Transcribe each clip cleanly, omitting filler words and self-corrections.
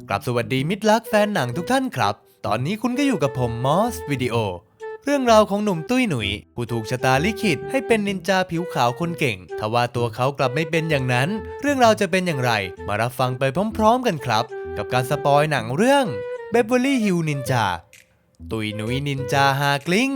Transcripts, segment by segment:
กลับสวัสดีมิตรรักแฟนหนังทุกท่านครับตอนนี้คุณก็อยู่กับผมมอสวิดีโอเรื่องราวของหนุ่มตุ้ยหนุยผู้ถูกชะตาลิขิตให้เป็นนินจาผิวขาวคนเก่งทว่าตัวเขากลับไม่เป็นอย่างนั้นเรื่องราวจะเป็นอย่างไรมารับฟังไปพร้อมๆกันครับกับการสปอยหนังเรื่อง Beverly Hills Ninja ตุ้ยหนุยนินจาฮากลิ้ง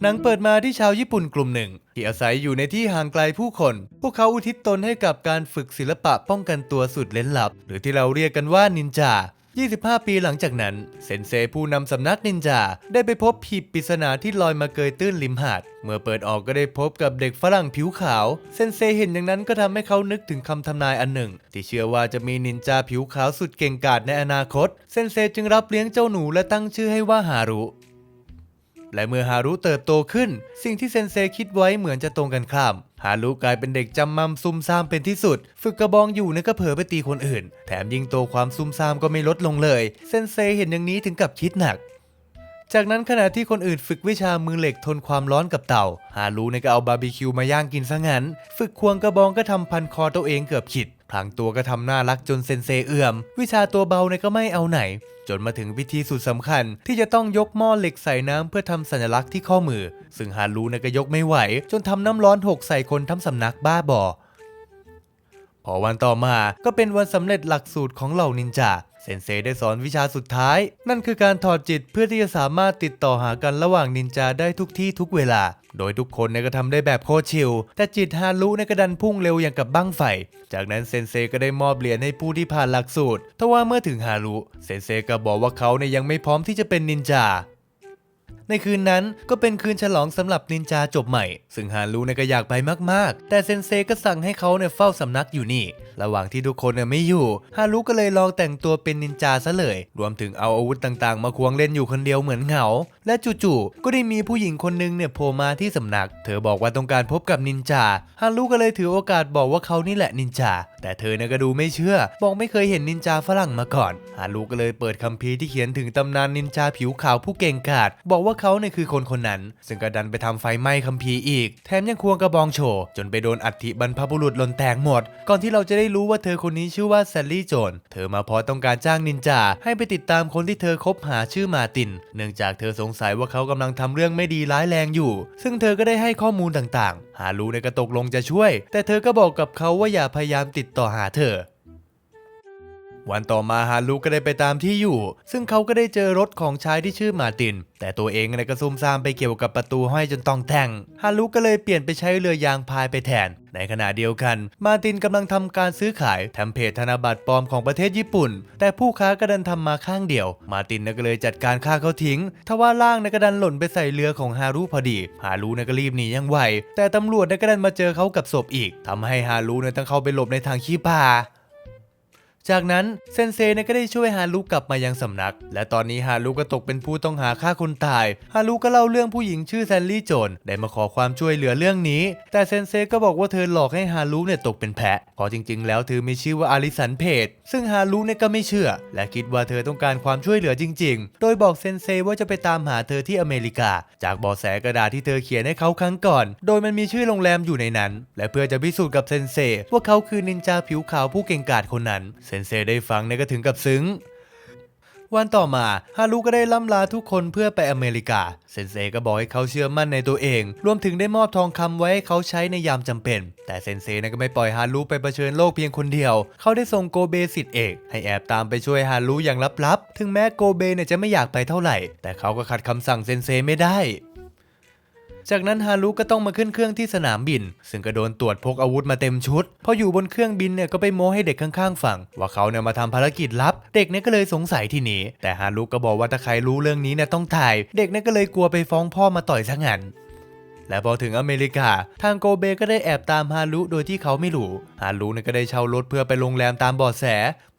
หนังเปิดมาที่ชาวญี่ปุ่นกลุ่มหนึ่งที่อาศัยอยู่ในที่ห่างไกลผู้คนพวกเขาอุทิศตนให้กับการฝึกศิลปะป้องกันตัวสุดเร้นลับหรือที่เราเรียกกันว่านินจา25 ปีหลังจากนั้นเซนเซผู้นำสำนักนินจาได้ไปพบหีบปริศนาที่ลอยมาเกยตื้นริมหาดเมื่อเปิดออกก็ได้พบกับเด็กฝรั่งผิวขาวเซนเซเห็นอย่างนั้นก็ทำให้เขานึกถึงคำทำนายอันหนึ่งที่เชื่อว่าจะมีนินจาผิวขาวสุดเก่งกาจในอนาคตเซนเซจึงรับเลี้ยงเจ้าหนูและตั้งชื่อให้ว่าฮารุและเมื่อฮารุเติบโตขึ้นสิ่งที่เซนเซคิดไว้เหมือนจะตรงกันข้ามฮารุกลายเป็นเด็กจำมั่มซุ่มซ่ามเป็นที่สุดฝึกกระบองอยู่เนี่ยก็เผลอไปตีคนอื่นแถมยิ่งโตความซุ่มซ่ามก็ไม่ลดลงเลยเซนเซเห็นอย่างนี้ถึงกับคิดหนักจากนั้นขณะที่คนอื่นฝึกวิชามือเหล็กทนความร้อนกับเตาฮารุเนี่ยก็เอาบาร์บีคิวมาย่างกินซะงั้นฝึกควงกระบองก็ทำพันคอตัวเองเกือบขิดพลางตัวก็ทำน่ารักจนเซนเซเอื่อมวิชาตัวเบาเนี่ยก็ไม่เอาไหนจนมาถึงพิธีสุดสำคัญที่จะต้องยกหม้อเหล็กใส่น้ำเพื่อทำสัญลักษณ์ที่ข้อมือซึ่งฮารุเนี่ยก็ยกไม่ไหวจนทำน้ำร้อนหกใส่คนทั้งสำนักบ้าบอพอวันต่อมาก็เป็นวันสำเร็จหลักสูตรของเหล่านินจาเซนเซได้สอนวิชาสุดท้ายนั่นคือการถอดจิตเพื่อที่จะสามารถติดต่อหากันระหว่างนินจาได้ทุกที่ทุกเวลาโดยทุกคนเนี่ยก็ทำได้แบบโคตรชิลแต่จิตฮารุเนี่ยก็ดันพุ่งเร็วอย่างกับบั้งไฟจากนั้นเซนเซก็ได้มอบเหรียญให้ผู้ที่ผ่านหลักสูตรทว่าเมื่อถึงฮารุเซนเซก็บอกว่าเขาเนี่ยยังไม่พร้อมที่จะเป็นนินจาในคืนนั้นก็เป็นคืนฉลองสำหรับนินจาจบใหม่ซึ่งฮารุเนี่ยก็อยากไปมากๆแต่เซนเซก็สั่งให้เขาเนี่ยเฝ้าสำนักอยู่นี่ระหว่างที่ทุกคนเนี่ยไม่อยู่ฮารุก็เลยลองแต่งตัวเป็นนินจาซะเลยรวมถึงเอาอาวุธต่างๆมาควงเล่นอยู่คนเดียวเหมือนเหงาและจู่ๆก็ได้มีผู้หญิงคนนึงเนี่ยโผล่มาที่สำนักเธอบอกว่าต้องการพบกับนินจาฮารุก็เลยถือโอกาสบอกว่าเขานี่แหละนินจาแต่เธอเนี่ยก็ดูไม่เชื่อบอกไม่เคยเห็นนินจาฝรั่งมาก่อนฮารุก็เลยเปิดคัมภีร์ที่เขียนถึงตำนานนินจาผิวขาวผู้เก่งกาจบอกว่าเขาเนี่ยคือคนนั้นซึ่งก็ดันไปทำไฟไหม้คัมภีร์อีกแถมยังควงกระบองโชว์จนไปโดนอัฐิบรรพบุรุษหล่นแตกหมดก่อนที่เราจะได้รู้ว่าเธอคนนี้ชื่อว่าแซลลี่โจนเธอมาเพราะต้องการจ้างนินจาให้ไปติดตามคนที่เธอคบหาชื่อมาตินเนื่องจากเธอสงสัยว่าเขากำลังทำเรื่องไม่ดีร้ายแรงอยู่ซึ่งเธอก็ได้ให้ข้อมูลต่างๆฮารุเนี่ยก็ตกลงจะช่วยแต่เธอก็บอกกับเขาว่าอย่าพยายามติดต่อหาเธอวันต่อมาฮารุก็ได้ไปตามที่อยู่ซึ่งเขาก็ได้เจอรถของชายที่ชื่อมาตินแต่ตัวเองเนี่ยก็ซุ่มซ่ามไปเกี่ยวกับประตูห้อยจนต้องแทงฮารุก็เลยเปลี่ยนไปใช้เรือยางพายไปแทนในขณะเดียวกันมาตินกำลังทำการซื้อขายทำเพจธนบัตรปลอมของประเทศญี่ปุ่นแต่ผู้ค้าก็ดันทำมาข้างเดียวมาตินก็เลยจัดการฆ่าเขาทิ้งทว่าร่างก็ดันหล่นไปใส่เรือของฮารุพอดีฮารุก็รีบหนีอย่างไวแต่ตำรวจก็ดันมาเจอเขากับศพอีกทำให้ฮารุต้องเข้าไปหลบในทางขี้ป่าจากนั้นเซนเซก็ได้ช่วยฮารุกลับมายังสำนักและตอนนี้ฮารุก็ตกเป็นผู้ต้องหาฆ่าคนตายฮารุก็เล่าเรื่องผู้หญิงชื่อแซลลี่โจนได้มาขอความช่วยเหลือเรื่องนี้แต่เซนเซก็บอกว่าเธอหลอกให้ฮารุตกเป็นแพะเพราะจริงๆแล้วเธอมีชื่อว่าอาริสันเพจซึ่งฮารุก็ไม่เชื่อและคิดว่าเธอต้องการความช่วยเหลือจริงๆโดยบอกเซนเซว่าจะไปตามหาเธอที่อเมริกาจากเบาะแสกระดาษที่เธอเขียนให้เขาครั้งก่อนโดยมันมีชื่อโรงแรมอยู่ในนั้นและเพื่อจะพิสูจน์กับเซนเซว่าเขาคือนินจาผิวขาวผู้เก่งกาจคนนั้นเซนเซได้ฟังก็ถึงกับซึ้งวันต่อมาฮารุก็ได้ล่ำลาทุกคนเพื่อไปอเมริกาเซนเซก็บอกให้เขาเชื่อมั่นในตัวเองรวมถึงได้มอบทองคำไว้ให้เขาใช้ในยามจำเป็นแต่เซนเซก็ไม่ปล่อยฮารุไปเผชิญโลกเพียงคนเดียวเขาได้ส่งโกเบศิษย์เอกให้แอบตามไปช่วยฮารุอย่างลับๆถึงแม้โกเบจะไม่อยากไปเท่าไหร่แต่เขาก็ขัดคำสั่งเซนเซไม่ได้จากนั้นฮารุก็ต้องมาขึ้นเครื่องที่สนามบินซึ่งก็โดนตรวจพกอาวุธมาเต็มชุดพออยู่บนเครื่องบินก็ไปโม้ให้เด็กข้างๆฟังว่าเขามาทำภารกิจลับเด็กก็เลยสงสัยที่นี้แต่ฮารุก็บอกว่าถ้าใครรู้เรื่องนี้ต้องถ่ายเด็กก็เลยกลัวไปฟ้องพ่อมาต่อยซะงั้นและพอถึงอเมริกาทางโกเบก็ได้แอบตามฮารุโดยที่เขาไม่รู้ฮารุก็ได้เช่ารถเพื่อไปโรงแรมตามเบาะแส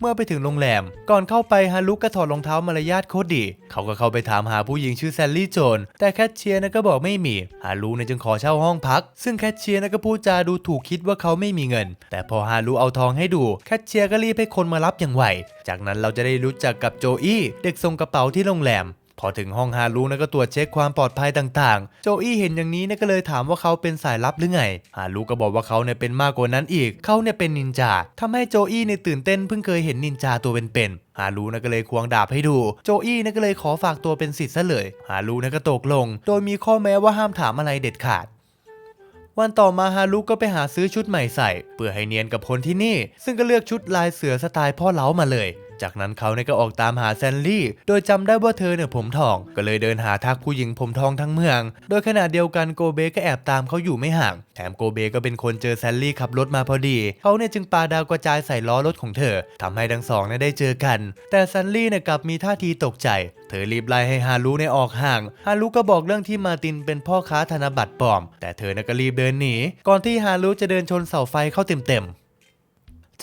เมื่อไปถึงโรงแรมก่อนเข้าไปฮารุก็ถอดรองเท้ามารยาทโคตรดีเขาก็เข้าไปถามหาผู้หญิงชื่อแซลลี่โจนแต่แคชเชียร์ก็บอกไม่มีฮารุจึงขอเช่าห้องพักซึ่งแคชเชียร์ก็พูดจาดูถูกคิดว่าเขาไม่มีเงินแต่พอฮารุเอาทองให้ดูแคชเชียร์ก็รีบให้คนมารับอย่างไวจากนั้นเราจะได้รู้จักกับโจอี้เด็กส่งกระเป๋าที่โรงแรมพ พอถึงห้องฮารุก็ตรวจเช็คความปลอดภัยต่างๆโจอี้เห็นอย่างนี้ก็เลยถามว่าเขาเป็นสายลับหรือไงฮารุก็บอกว่าเขาเป็นมากกว่านั้นอีกเขาเป็นนินจาทำให้โจอี้ตื่นเต้นเพิ่งเคยเห็นนินจาตัวเป็นๆฮารุก็เลยควงดาบให้ดูโจอี้ก็เลยขอฝากตัวเป็นศิษย์ซะเลยฮารุก็ตกลงโดยมีข้อแม้ว่าห้ามถามอะไรเด็ดขาดวันต่อมาฮารุก็ไปหาซื้อชุดใหม่ใส่เพื่อให้เนียนกับคนที่นี่ซึ่งก็เลือกชุดลายเสือสไตล์พ่อเล้ามาเลยจากนั้นเขาก็ออกตามหาแซนลี่โดยจำได้ว่าเธอผมทองก็เลยเดินหาทักผู้หญิงผมทองทั้งเมืองโดยขณะเดียวกันโกเบก็แอบตามเขาอยู่ไม่ห่างแถมโกเบก็เป็นคนเจอแซนลี่ขับรถมาพอดีเขาจึงปาดาวกระจายใส่ล้อรถของเธอทำให้ทั้งสองได้เจอกันแต่แซนลี่กลับมีท่าทีตกใจเธอรีบไล่ให้ฮารุออกห่างฮารุก็บอกเรื่องที่มาร์ตินเป็นพ่อค้าธนบัตรปลอมแต่เธอก็รีบเดินหนีก่อนที่ฮารุจะเดินชนเสาไฟเข้าเต็ม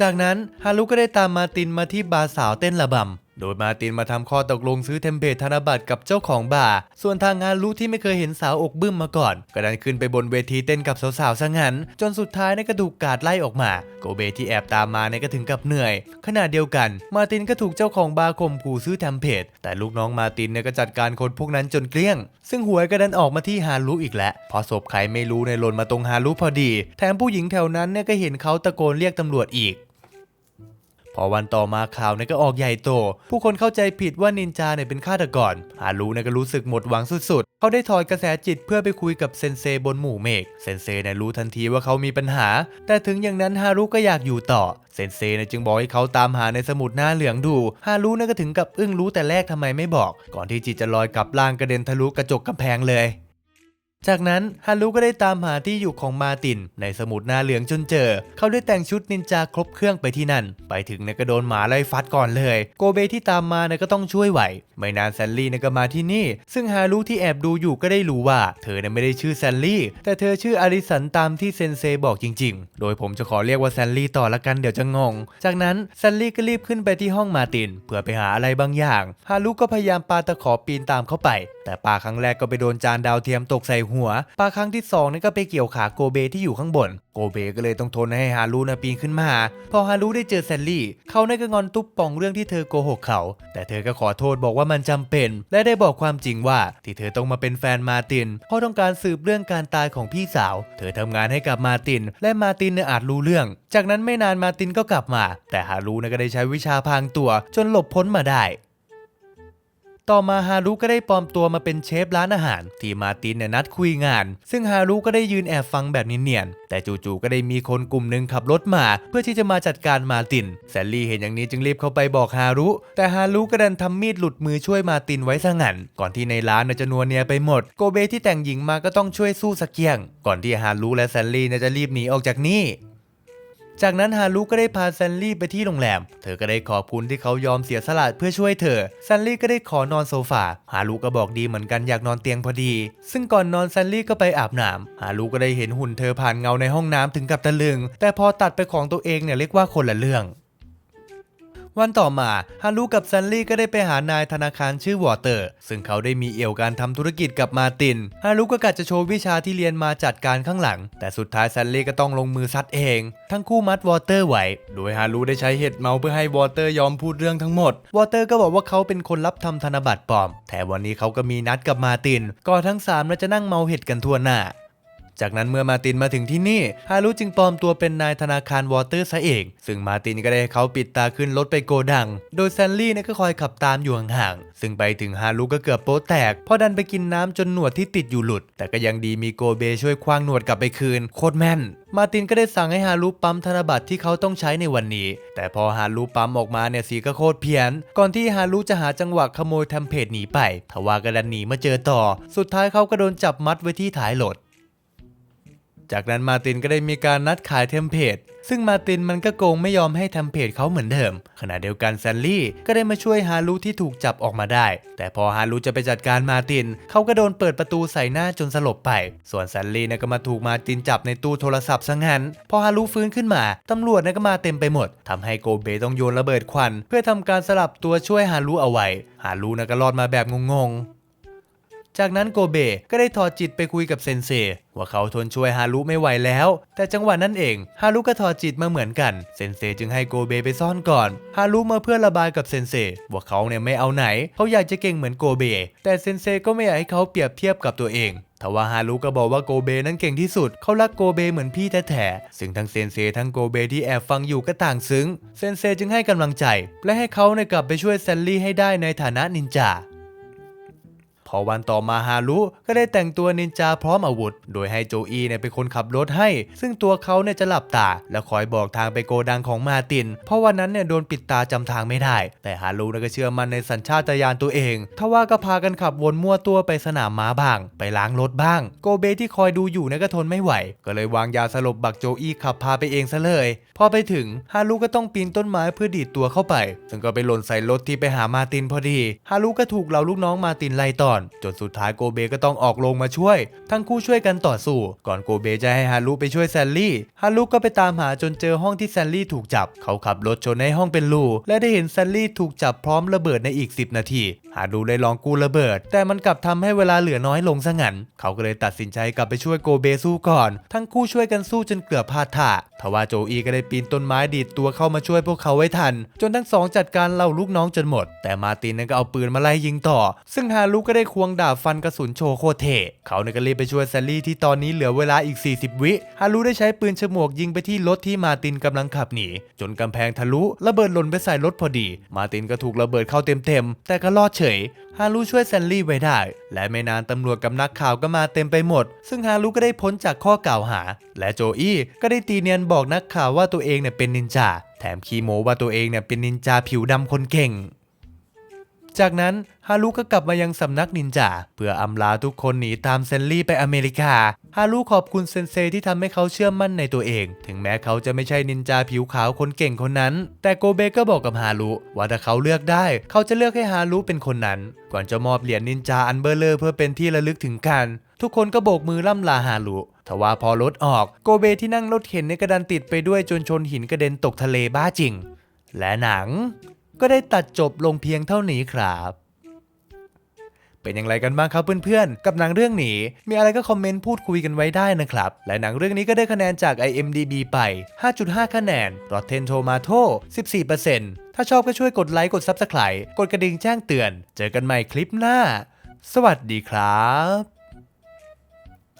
จากนั้นฮารุก็ได้ตามมาร์ตินมาที่บาร์สาวเต้นระบำโดยมาร์ตินมาทำข้อตกลงซื้อเทมเพลตธนบัตรกับเจ้าของบาร์ส่วนทางฮารุที่ไม่เคยเห็นสาวอกบึ้มมาก่อนก็ดันขึ้นไปบนเวทีเต้นกับสาวๆซะงั้นจนสุดท้ายก็ถูกกาดไล่ออกมาโกเบที่แอบตามมาก็ถึงกับเหนื่อยขณะเดียวกันมาร์ตินก็ถูกเจ้าของบาร์ข่มขู่ซื้อเทมเพลตแต่ลูกน้องมาร์ตินก็จัดการคนพวกนั้นจนเกลี้ยงซึ่งหวยก็ดันออกมาที่ฮารุอีกแล้วพอศพใครไม่รู้หล่นมาตรงฮารุพอดีแถมผู้หญิงแถวนั้นก็เห็นเขาตะโกนเรียกตำรวจอีกพอวันต่อมาข่าวก็ออกใหญ่โตผู้คนเข้าใจผิดว่านินจาเป็นฆาตกรฮารุก็รู้สึกหมดหวังสุดๆเขาได้ถอดกระแสจิตเพื่อไปคุยกับเซนเซบนหมู่เมฆเซนเซรู้ทันทีว่าเขามีปัญหาแต่ถึงอย่างนั้นฮารุก็อยากอยู่ต่อเซนเซจึงบอกให้เขาตามหาในสมุดหน้าเหลืองดูฮารุก็ถึงกับอึ้งรู้แต่แรกทำไมไม่บอกก่อนที่จิตจะลอยกลับล่างกระเด็นทะลุกระจกกำแพงเลยจากนั้นฮารุก็ได้ตามหาที่อยู่ของมาร์ตินในสมุดหน้าเหลืองจนเจอเขาได้แต่งชุดนินจาครบเครื่องไปที่นั่นไปถึงก็โดนหมาไล่ฟัดก่อนเลยโกเบที่ตามมาก็ต้องช่วยไหวไม่นานแซนลี่ก็มาที่นี่ซึ่งฮารุที่แอบดูอยู่ก็ได้รู้ว่าเธอไม่ได้ชื่อแซนลี่แต่เธอชื่ออาริสันตามที่เซนเซบอกจริงๆโดยผมจะขอเรียกว่าแซนลี่ต่อละกันเดี๋ยวจะงงจากนั้นแซนลี่ก็รีบขึ้นไปที่ห้องมาร์ตินเพื่อไปหาอะไรบางอย่างฮารุก็พยายามปาตะขอปีนตามเข้าไปแต่ปาครั้งแรกก็ไปโดนจานดาวเทียมตกใส่หัวปาครั้งที่2ก็ไปเกี่ยวขาโกเบที่อยู่ข้างบนโกเบก็เลยต้องทนให้ฮารุปีนขึ้นมาพอฮารุได้เจอแซนลี่เขาก็งอนตุ๊บป่องเรื่องที่เธอโกหกเขาแต่เธอก็ขอโทษบอกว่ามันจำเป็นและได้บอกความจริงว่าที่เธอต้องมาเป็นแฟนมาร์ตินเพราะต้องการสืบเรื่องการตายของพี่สาวเธอทำงานให้กับมาร์ตินและมาร์ตินอาจรู้เรื่องจากนั้นไม่นานมาร์ตินก็กลับมาแต่ฮารุก็ได้ใช้วิชาพรางตัวจนหลบพ้นมาได้ต่อมาฮารุก็ได้ปลอมตัวมาเป็นเชฟร้านอาหารที่มาร์ตินนัดคุยงานซึ่งฮารุก็ได้ยืนแอบฟังแบบเนียนๆแต่จู่ๆก็ได้มีคนกลุ่มหนึ่งขับรถมาเพื่อที่จะมาจัดการมาร์ตินแซลลี่เห็นอย่างนี้จึงรีบเข้าไปบอกฮารุแต่ฮารุก็ดันทำมีดหลุดมือช่วยมาร์ตินไว้ซะงั้นก่อนที่ในร้านจะนัวเนียไปหมดโกเบที่แต่งหญิงมาก็ต้องช่วยสู้สักเกียงก่อนที่ฮารุและแซลลี่จะรีบหนีออกจากนี่จากนั้นฮารุก็ได้พาแซนลี่ไปที่โรงแรมเธอก็ได้ขอบคุณที่เขายอมเสียสละเพื่อช่วยเธอแซนลี่ก็ได้ขอนอนโซฟาฮารุก็บอกดีเหมือนกันอยากนอนเตียงพอดีซึ่งก่อนนอนแซนลี่ก็ไปอาบน้ำฮารุก็ได้เห็นหุ่นเธอผ่านเงาในห้องน้ำถึงกับตะลึงแต่พอตัดไปของตัวเองเรียกว่าคนละเรื่องวันต่อมาฮารุกับแซนลี่ก็ได้ไปหานายธนาคารชื่อวอเตอร์ซึ่งเขาได้มีเอี่ยวการทำธุรกิจกับมาร์ตินฮารุก็กะจะโชว์วิชาที่เรียนมาจัดการข้างหลังแต่สุดท้ายแซนลี่ก็ต้องลงมือซัดเองทั้งคู่มัดวอเตอร์ไว้โดยฮารุได้ใช้เห็ดเมาเพื่อให้วอเตอร์ยอมพูดเรื่องทั้งหมดวอเตอร์ก็บอกว่าเขาเป็นคนรับทำธนบัตรปลอมแถมวันนี้เขาก็มีนัดกับมาร์ตินก่อนทั้ง3จะนั่งเมาเห็ดกันทั่วหน้าจากนั้นเมื่อมาร์ตินมาถึงที่นี่ฮารุจึงปลอมตัวเป็นนายธนาคารวอเตอร์ซะเองซึ่งมาร์ตินก็ได้ให้เขาปิดตาขึ้นรถไปโกดังโดยแซนลี่ก็คอยขับตามอยู่ห่างๆซึ่งไปถึงฮารุก็เกือบโป๊ะแตกเพราะดันไปกินน้ำจนหนวดที่ติดอยู่หลุดแต่ก็ยังดีมีโกเบช่วยคว้างหนวดกลับไปคืนโคตรแม่นมาร์ตินก็ได้สั่งให้ฮารุปั๊มธนบัตรที่เขาต้องใช้ในวันนี้แต่พอฮารุปั๊มออกมาสีก็โคตรเพี้ยนก่อนที่ฮารุจะหาจังหวะขโมยเทมเพลตหนีไปทว่าก็ดันหนีมาเจอต่อสุดท้ายเขาก็โดนจับมัดไว้ที่ท้ายรถจากนั้นมาร์ตินก็ได้มีการนัดขายเทมเพลตซึ่งมาร์ตินมันก็โกงไม่ยอมให้เทมเพลตเขาเหมือนเดิมขณะเดียวกันแซนลี่ก็ได้มาช่วยฮารุที่ถูกจับออกมาได้แต่พอฮารุจะไปจัดการมาร์ตินเขาก็โดนเปิดประตูใส่หน้าจนสลบไปส่วนแซนลี่ก็มาถูกมาร์ตินจับในตู้โทรศัพท์ซะงั้นพอฮารุฟื้นขึ้นมาตำรวจก็มาเต็มไปหมดทำให้โกเบต้องโยนระเบิดควันเพื่อทำการสลับตัวช่วยฮารุเอาไว้ฮารุก็รอดมาแบบงงๆ จากนั้นโกเบก็ได้ถอดจิตไปคุยกับเซนเซว่าเขาทนช่วยฮารุไม่ไหวแล้วแต่จังหวะนั้นเองฮารุก็ถอดจิตมาเหมือนกันเซนเซจึงให้โกเบไปซ่อนก่อนฮารุมาเพื่อระบายกับเซนเซว่าเขาเนี่ยไม่เอาไหนเขาอยากจะเก่งเหมือนโกเบแต่เซนเซก็ไม่อยากให้เขาเปรียบเทียบกับตัวเองทว่าฮารุก็บอกว่าโกเบนั้นเก่งที่สุดเขารักโกเบเหมือนพี่แท้ๆซึ่งทั้งเซนเซทั้งโกเบที่แอบฟังอยู่ก็ต่างซึ้งเซนเซจึงให้กำลังใจและให้เขากลับไปช่วยแซนลี่ให้ได้ในฐานะนินจาพอวันต่อมาฮารุก็ได้แต่งตัวนินจาพร้อมอาวุธโดยให้โจอี้เป็นคนขับรถให้ซึ่งตัวเขาจะหลับตาและคอยบอกทางไปโกดังของมาตินเพราะวันนั้นโดนปิดตาจำทางไม่ได้แต่ฮารุก็เชื่อมั่นในสัญชาตญาณตัวเองทว่าก็พากันขับวนมั่วตัวไปสนามม้าบ้างไปล้างรถบ้างโกเบที่คอยดูอยู่ก็ทนไม่ไหวก็เลยวางยาสลบบักโจอี้ขับพาไปเองซะเลยพอไปถึงฮารุก็ต้องปีนต้นไม้เพื่อดีดตัวเข้าไปซึ่งก็ไปหล่นใส่รถที่ไปหามาตินพอดีฮารุก็ถูกเหล่าลูกน้องมาตินไล่ต้อนจนสุดท้ายโกเบก็ต้องออกลงมาช่วยทั้งคู่ช่วยกันต่อสู้ก่อนโกเบจะให้ฮารุไปช่วยแซนลี่ฮารุก็ไปตามหาจนเจอห้องที่แซนลี่ถูกจับเขาขับรถชนในห้องเป็นรูและได้เห็นแซนลี่ถูกจับพร้อมระเบิดในอีก10 นาทีฮารุได้ลองกู้ระเบิดแต่มันกลับทำให้เวลาเหลือน้อยลงซะงั้นเขาก็เลยตัดสินใจกลับไปช่วยโกเบสู้ก่อนทั้งคู่ช่วยกันสู้จนเกือบพลาดท่าทว่าโจอี้ก็ได้ปีนต้นไม้ดีดตัวเข้ามาช่วยพวกเขาไว้ทันจนทั้งสองจัดการเหล่าลูกน้องจนหมดแต่มาตินก็เอาปืนมาไล่ยิงต่อซึ่งฮารุก็ได้ควงดาบฟันกระสุนโชว์โคตรเท่เขาก็รีบไปช่วยแซลลี่ที่ตอนนี้เหลือเวลาอีก40 วิฮารุได้ใช้ปืนฉมวกยิงไปที่รถที่มาตินกำลังขับหนีจนกำแพงทะลุระเบิดหล่นไปใส่รถพอดีมาตินก็ถูกระเบิดเข้าเต็มแต่ก็รอดเฉยฮารุช่วยแซลลี่ไว้ได้และไม่นานตำรวจกับนักข่าวก็มาเต็มไปหมดซึ่งฮารุก็ได้พ้นจากข้อกล่าวหาและโจอี้ก็ได้ตีเนียนบอกนักข่าวว่าตัวเองเป็นนินจาแถมขี้โม้ว่าตัวเองเป็นนินจาผิวดำคนเก่งจากนั้นฮารุก็กลับมายังสำนักนินจาเพื่ออำลาทุกคนหนีตามเซนลี่ไปอเมริกาฮารุขอบคุณเซนเซที่ทำให้เขาเชื่อมั่นในตัวเองถึงแม้เขาจะไม่ใช่นินจาผิวขาวคนเก่งคนนั้นแต่โกเบก็บอกกับฮารุว่าถ้าเขาเลือกได้เขาจะเลือกให้ฮารุเป็นคนนั้นก่อนจะมอบเหรียญนินจาอันเบอร์เลอร์เพื่อเป็นที่ระลึกถึงกันทุกคนก็โบกมือล่ำลาฮารุทว่าพอรถออกโกเบที่นั่งรถเข็นกระดันติดไปด้วยจนชนหินกระเด็นตกทะเลบ้าจริงและหนังก็ได้ตัดจบลงเพียงเท่านี้ครับเป็นอย่างไรกันบ้างครับเพื่อนๆกับหนังเรื่องนี้มีอะไรก็คอมเมนต์พูดคุยกันไว้ได้นะครับและหนังเรื่องนี้ก็ได้คะแนนจาก IMDb ไป 5.5 คะแนน Rotten Tomato 14% ถ้าชอบก็ช่วยกดไลค์กด Subscribe กดกระดิ่งแจ้งเตือนเจอกันใหม่คลิปหน้าสวัสดีครับ